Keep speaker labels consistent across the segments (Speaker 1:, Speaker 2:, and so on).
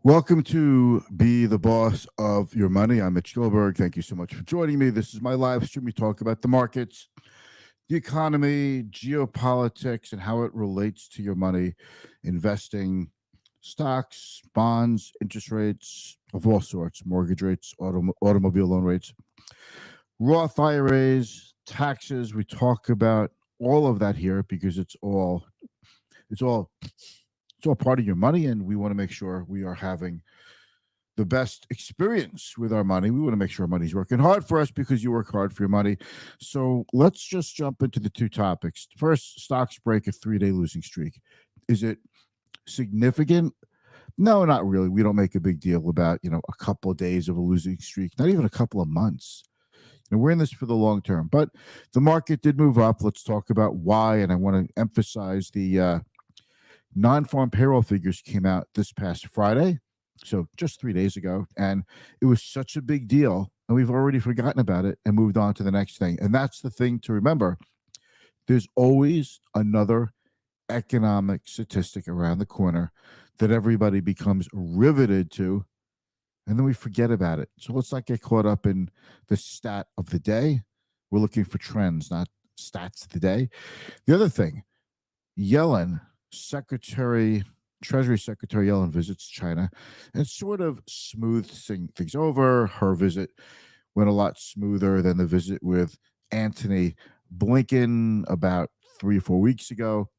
Speaker 1: Welcome to Be the Boss of Your Money. I'm Mitch Goldberg. Thank you so much for joining me. This is my live stream. We talk about the markets, the economy, geopolitics, and how it relates to your money, investing, stocks, bonds, interest rates of all sorts, mortgage rates, automobile loan rates, Roth IRAs, taxes. We talk about all of that here because it's all it's all part of your money, and we want to make sure we are having the best experience with our money. We want to make sure our money's working hard for us because you work hard for your money. So let's just jump into the two topics. First, stocks break a 3-day losing streak. Is it significant? No, not really. We don't make a big deal about, a couple of days of a losing streak, not even a couple of months. We're in this for the long term, but the market did move up. Let's talk about why. And I want to emphasize the non-farm payroll figures came out this past Friday, so just 3 days ago, and it was such a big deal, and we've already forgotten about it and moved on to the next thing. And that's the thing to remember. There's always another economic statistic around the corner that everybody becomes riveted to, and then we forget about it. So let's not get caught up in the stat of the day. We're looking for trends, not stats of the day. The other thing, Yellen, Treasury Secretary Yellen visits China and sort of smooths things over. Her visit went a lot smoother than the visit with Antony Blinken about 3 or 4 weeks ago.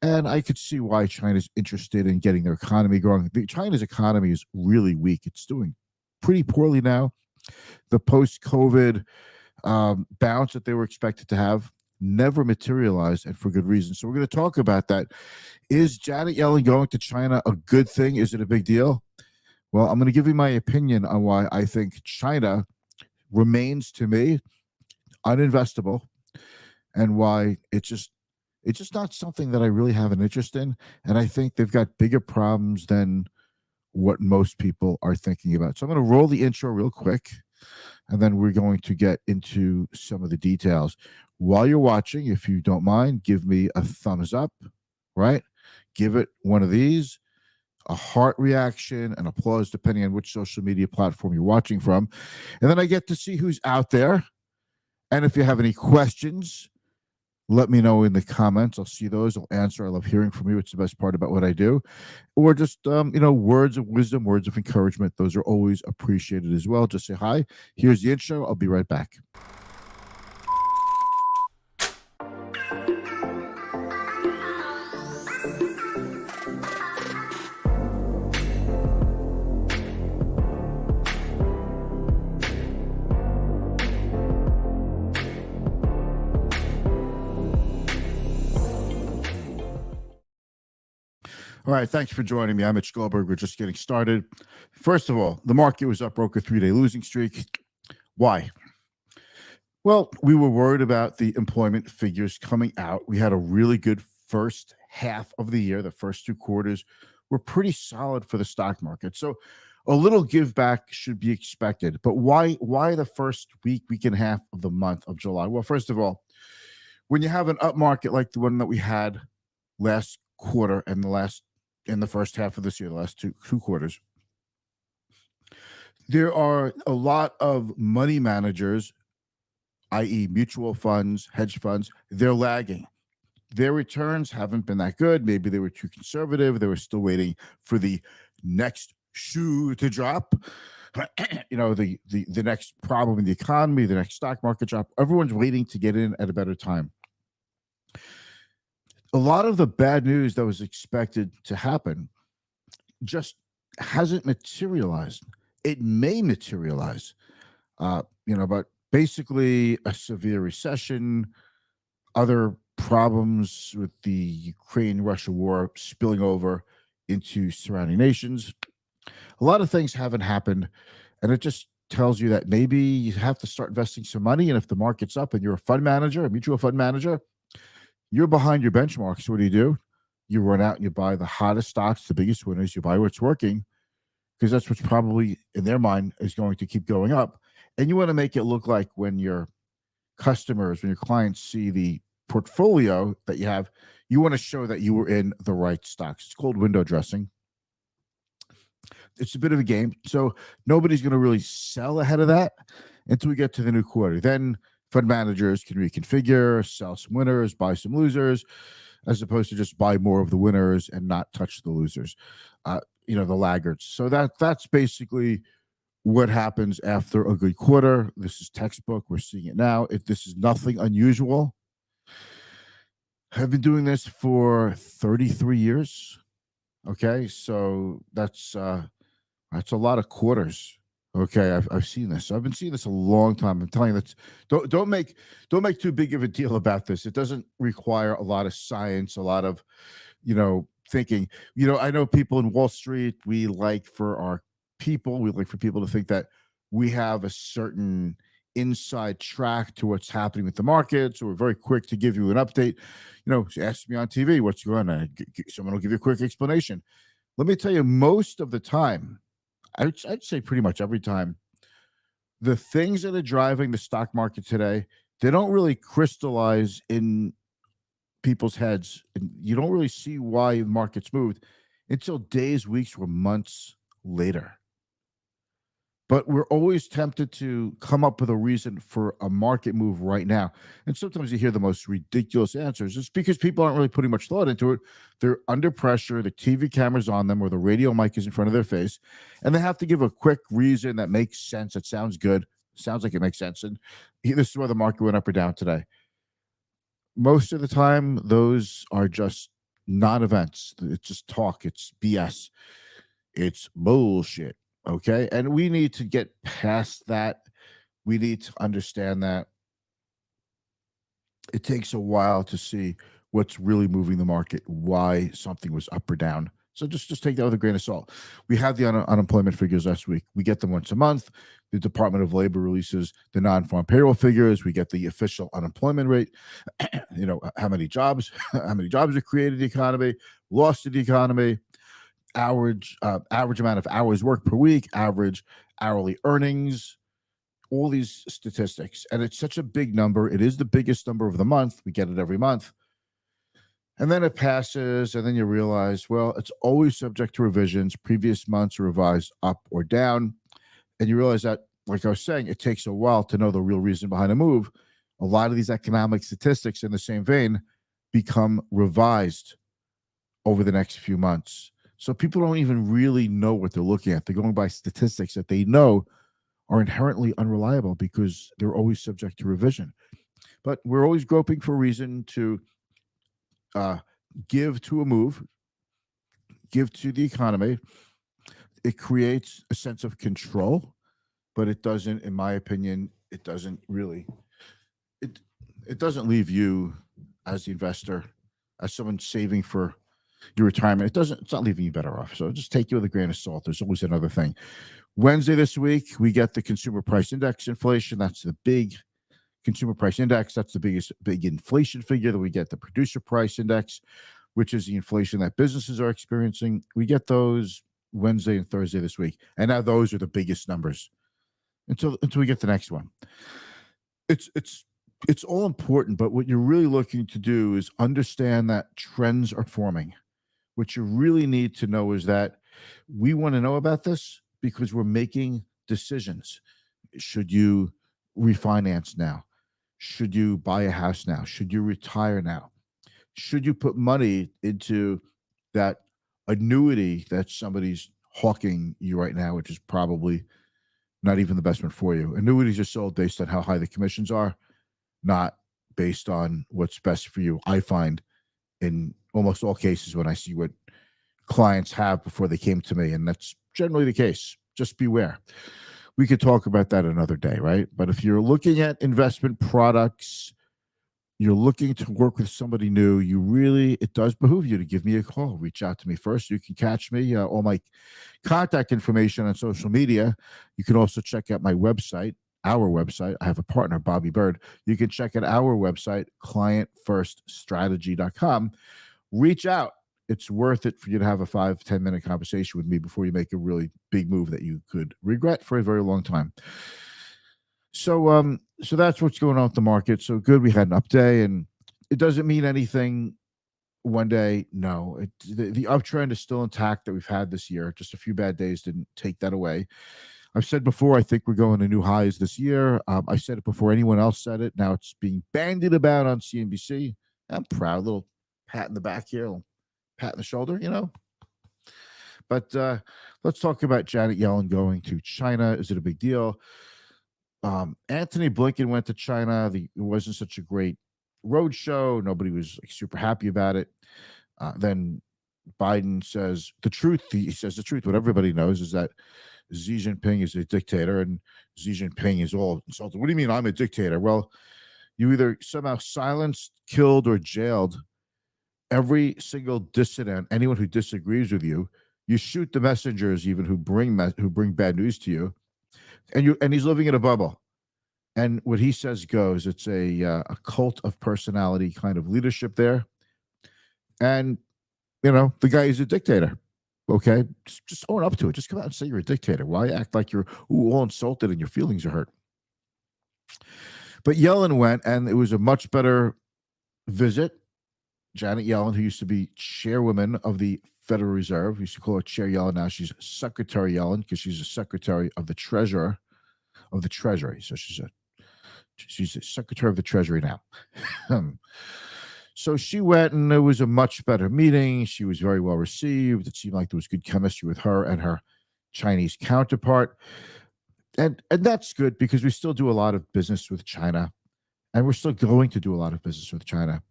Speaker 1: And I could see why China's interested in getting their economy growing. China's economy is really weak. It's doing pretty poorly now. The post-COVID bounce that they were expected to have never materialized, and for good reason. So we're going to talk about that. Is Janet Yellen going to China a good thing? Is it a big deal? Well, I'm going to give you my opinion on why I think China remains, to me, uninvestable, and why it's just not something that I really have an interest in. And I think they've got bigger problems than what most people are thinking about. So I'm going to roll the intro real quick, and then we're going to get into some of the details. While you're watching, if you don't mind, give me a thumbs up, right? Give it one of these, a heart reaction, an applause, depending on which social media platform you're watching from. And then I get to see who's out there. And if you have any questions, let me know in the comments. I'll see those. I'll answer. I love hearing from you. It's the best part about what I do. Or just, words of wisdom, words of encouragement. Those are always appreciated as well. Just say hi. Here's the intro. I'll be right back. All right, thanks for joining me. I'm Mitch Goldberg. We're just getting started. First of all, the market was up, broke a 3-day losing streak. Why? Well, we were worried about the employment figures coming out. We had a really good first half of the year. The first 2 quarters were pretty solid for the stock market. So a little give back should be expected. But why the first week and a half of the month of July? Well, first of all, when you have an up market like the one that we had last quarter and in the first half of this year, the last two quarters, there are a lot of money managers, i.e. mutual funds, hedge funds, they're lagging. Their returns haven't been that good. Maybe they were too conservative. They were still waiting for the next shoe to drop. The next problem in the economy, the next stock market drop. Everyone's waiting to get in at a better time. A lot of the bad news that was expected to happen just hasn't materialized. It may materialize, but basically a severe recession, other problems with the Ukraine-Russia war spilling over into surrounding nations. A lot of things haven't happened, and it just tells you that maybe you have to start investing some money, and if the market's up and you're a fund manager, a mutual fund manager, you're behind your benchmarks. What do? You run out and you buy the hottest stocks, the biggest winners. You buy what's working because that's what's probably, in their mind, is going to keep going up. And you want to make it look like when your customers, when your clients see the portfolio that you have, you want to show that you were in the right stocks. It's called window dressing. it's a bit of a game. So nobody's going to really sell ahead of that until we get to the new quarter. Then fund managers can reconfigure, sell some winners, buy some losers, as opposed to just buy more of the winners and not touch the losers, the laggards. So that's basically what happens after a good quarter. This is textbook. We're seeing it now. If this is nothing unusual, I've been doing this for 33 years. Okay, so that's a lot of quarters. Okay, I've seen this. I've been seeing this a long time. I'm telling you that don't make too big of a deal about this. It doesn't require a lot of science, a lot of thinking. I know people in Wall Street. We like for people to think that we have a certain inside track to what's happening with the markets. So we're very quick to give you an update. Ask me on TV what's going on. Someone will give you a quick explanation. Let me tell you, most of the time, I'd say pretty much every time, the things that are driving the stock market today, they don't really crystallize in people's heads. And you don't really see why the market's moved until days, weeks, or months later. But we're always tempted to come up with a reason for a market move right now. And sometimes you hear the most ridiculous answers. It's because people aren't really putting much thought into it. They're under pressure. The TV camera's on them or the radio mic is in front of their face. And they have to give a quick reason that makes sense. That sounds good. Sounds like it makes sense. And this is why the market went up or down today. Most of the time, those are just non-events. It's just talk. It's BS. It's bullshit. Okay. And we need to get past that. We need to understand that it takes a while to see what's really moving the market, why something was up or down. So just take that with a grain of salt. We had the unemployment figures last week. We get them once a month. The Department of Labor releases the non-farm payroll figures. We get the official unemployment rate. How many jobs are created in the economy, lost in the economy, average amount of hours worked per week, average hourly earnings, all these statistics. And it's such a big number. It is the biggest number of the month. We get it every month. And then it passes, and then you realize, well, it's always subject to revisions. Previous months are revised up or down. And you realize that, like I was saying, it takes a while to know the real reason behind a move. A lot of these economic statistics, in the same vein, become revised over the next few months. So people don't even really know what they're looking at. They're going by statistics that they know are inherently unreliable because they're always subject to revision. But we're always groping for a reason to give to a move, give to the economy. It creates a sense of control, but it doesn't, in my opinion, it doesn't really, it doesn't leave you as the investor, as someone saving for your retirement. It's not leaving you better off. So just take it with a grain of salt. There's always another thing. Wednesday this week, we get the consumer price index inflation. That's the big consumer price index. That's the big inflation figure. That we get the producer price index, which is the inflation that businesses are experiencing. We get those Wednesday and Thursday this week. And now those are the biggest numbers until we get the next one. It's all important, but what you're really looking to do is understand that trends are forming. What you really need to know is that we want to know about this because we're making decisions. Should you refinance now? Should you buy a house now? Should you retire now? Should you put money into that annuity that somebody's hawking you right now, which is probably not even the best one for you? Annuities are sold based on how high the commissions are, not based on what's best for you. I find in almost all cases when I see what clients have before they came to me, and that's generally the case. Just beware. We could talk about that another day, right? But if you're looking at investment products, you're looking to work with somebody new, it does behoove you to give me a call. Reach out to me first. You can catch me, all my contact information on social media. You can also check out my website, our website. I have a partner, Bobby Bird. You can check out our website, clientfirststrategy.com. Reach out. It's worth it for you to have a 5-10 minute conversation with me before you make a really big move that you could regret for a very long time. So that's what's going on with the market. So good, we had an up day, and it doesn't mean anything one day, no. The uptrend is still intact that we've had this year. Just a few bad days didn't take that away. I've said before, I think we're going to new highs this year. I said it before anyone else said it. Now it's being bandied about on CNBC. I'm proud. Little pat in the back here, little pat in the shoulder, you know. But let's talk about Janet Yellen going to China. Is it a big deal? Anthony Blinken went to China. It wasn't such a great road show. Nobody was like, super happy about it. Then Biden says the truth. He says the truth. What everybody knows is that Xi Jinping is a dictator, and Xi Jinping is all insulted. What do you mean I'm a dictator? Well, you either somehow silenced, killed, or jailed every single dissident, anyone who disagrees with you. You shoot the messengers, even who bring bad news to you, and he's living in a bubble. And what he says goes. It's a cult of personality kind of leadership there, and the guy is a dictator. Okay, just own up to it. Just come out and say you're a dictator. Why act like you're all insulted and your feelings are hurt? But Yellen went, and it was a much better visit. Janet Yellen, who used to be chairwoman of the Federal Reserve, we used to call her Chair Yellen. Now she's Secretary Yellen because she's a secretary of the Treasurer of the Treasury. So she's a Secretary of the Treasury now. So she went, and it was a much better meeting. She was very well received. It seemed like there was good chemistry with her and her Chinese counterpart. And that's good because we still do a lot of business with China, and we're still going to do a lot of business with China.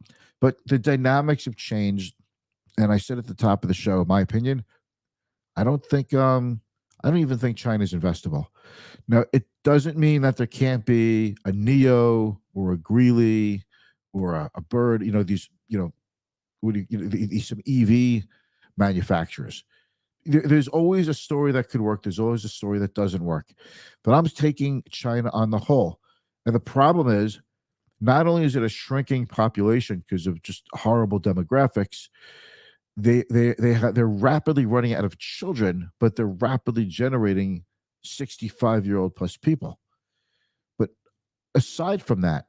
Speaker 1: But the dynamics have changed. And I said at the top of the show, my opinion, I don't even think China's investable. Now, it doesn't mean that there can't be a Neo or a Greeley or a Bird, these, these some EV manufacturers. There's always a story that could work. There's always a story that doesn't work. But I'm taking China on the whole. And the problem is, not only is it a shrinking population because of just horrible demographics, they're rapidly running out of children, but they're rapidly generating 65-year-old plus people. But aside from that,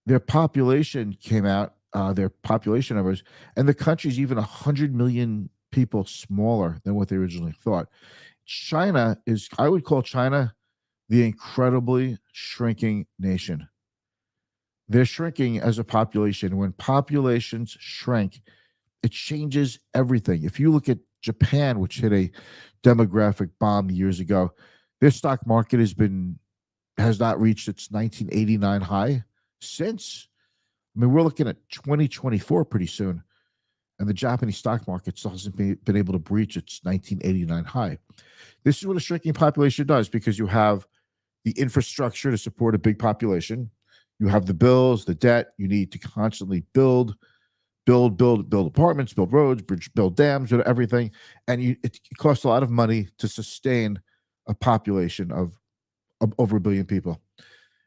Speaker 1: their population came out, their population numbers, and the country's even 100 million people smaller than what they originally thought. I would call China the incredibly shrinking nation. They're shrinking as a population. When populations shrink, it changes everything. If you look at Japan, which hit a demographic bomb years ago, their stock market has not reached its 1989 high since. I mean, we're looking at 2024 pretty soon, and the Japanese stock market still hasn't been able to breach its 1989 high. This is what a shrinking population does, because you have the infrastructure to support a big population. You have the bills, the debt. You need to constantly build apartments, build roads, build dams, everything. And it costs a lot of money to sustain a population of over 1 billion people.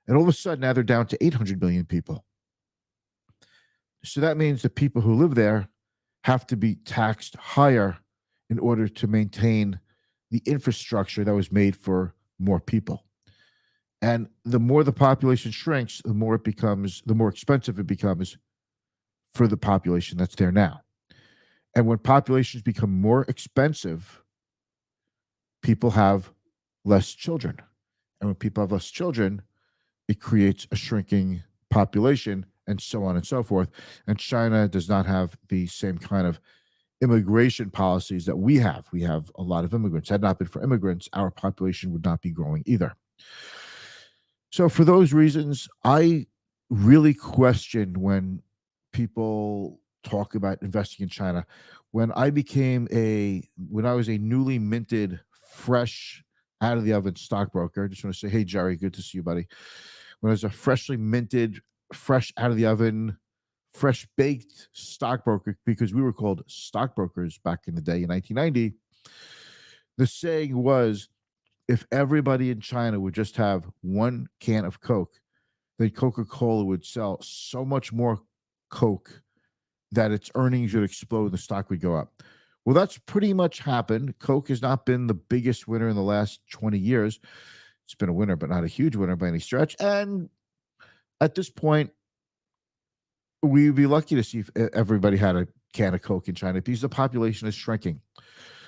Speaker 1: And all of a sudden, now they're down to 800 million people. So that means the people who live there have to be taxed higher in order to maintain the infrastructure that was made for more people. And the more the population shrinks, the more expensive it becomes for the population that's there now. And when populations become more expensive, people have less children. And when people have less children, it creates a shrinking population, and so on and so forth. And China does not have the same kind of immigration policies that we have. We have a lot of immigrants. Had it not been for immigrants, our population would not be growing either. So for those reasons, I really question when people talk about investing in China. When I was a newly minted, fresh out of the oven stockbroker, I just want to say, hey, Jerry, good to see you, buddy. When I was a freshly minted, fresh out of the oven, fresh baked stockbroker, because we were called stockbrokers back in the day in 1990, the saying was, if everybody in China would just have one can of Coke, then Coca-Cola would sell so much more Coke that its earnings would explode and the stock would go up. Well, that's pretty much happened. Coke has not been the biggest winner in the last 20 years. It's been a winner, but not a huge winner by any stretch. And at this point, We'd be lucky to see if everybody had a can of Coke in China because the population is shrinking.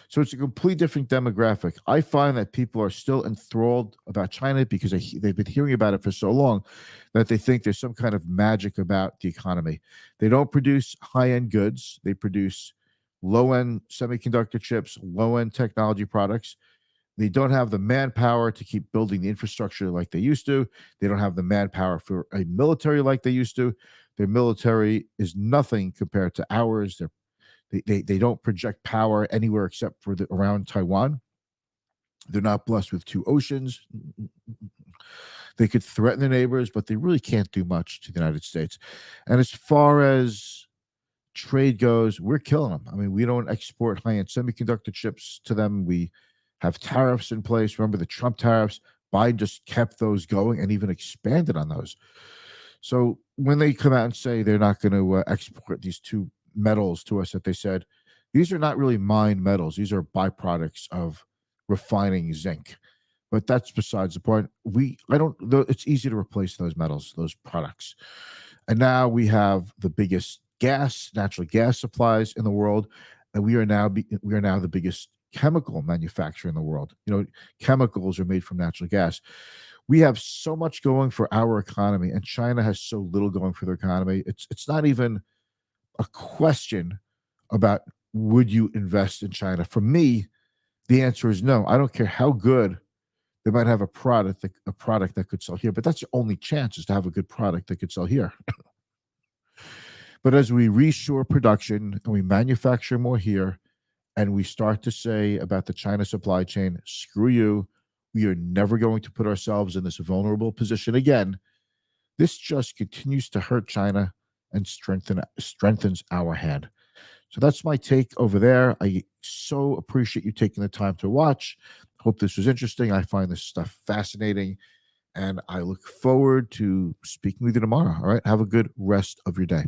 Speaker 1: So it's a complete different demographic. I find that people are still enthralled about China because they've been hearing about it for so long that they think there's some kind of magic about the economy. They don't produce high end goods, they produce low end semiconductor chips, low end technology products. They don't have the manpower to keep building the infrastructure like they used to. They don't have the manpower for a military like they used to. Their military is nothing compared to ours. They don't project power anywhere except for around Taiwan. They're not blessed with two oceans. They could threaten their neighbors, but they really can't do much to the United States. And as far as trade goes, we're killing them. I mean, we don't export high-end semiconductor chips to them. We have tariffs in place. Remember the Trump tariffs? Biden just kept those going and even expanded on those. So when they come out and say they're not going to export these two metals to us that they said, these are not really mined metals. These are byproducts of refining zinc. But that's besides the point. I don't. It's easy to replace those metals, those products. And now we have the biggest natural gas supplies in the world, and we are now the biggest chemical manufacturer in the world. Chemicals are made from natural gas. We have so much going for our economy, and China has so little going for their economy. It's not even a question about would you invest in China. For me, the answer is no. I don't care how good they might have a product that could sell here, but that's your only chance is to have a good product that could sell here. But as we reshore production and we manufacture more here, and we start to say about the China supply chain, screw you, we are never going to put ourselves in this vulnerable position again. This just continues to hurt China and strengthens our hand. So that's my take over there. I so appreciate you taking the time to watch. Hope this was interesting. I find this stuff fascinating, and I look forward to speaking with you tomorrow. All right. Have a good rest of your day.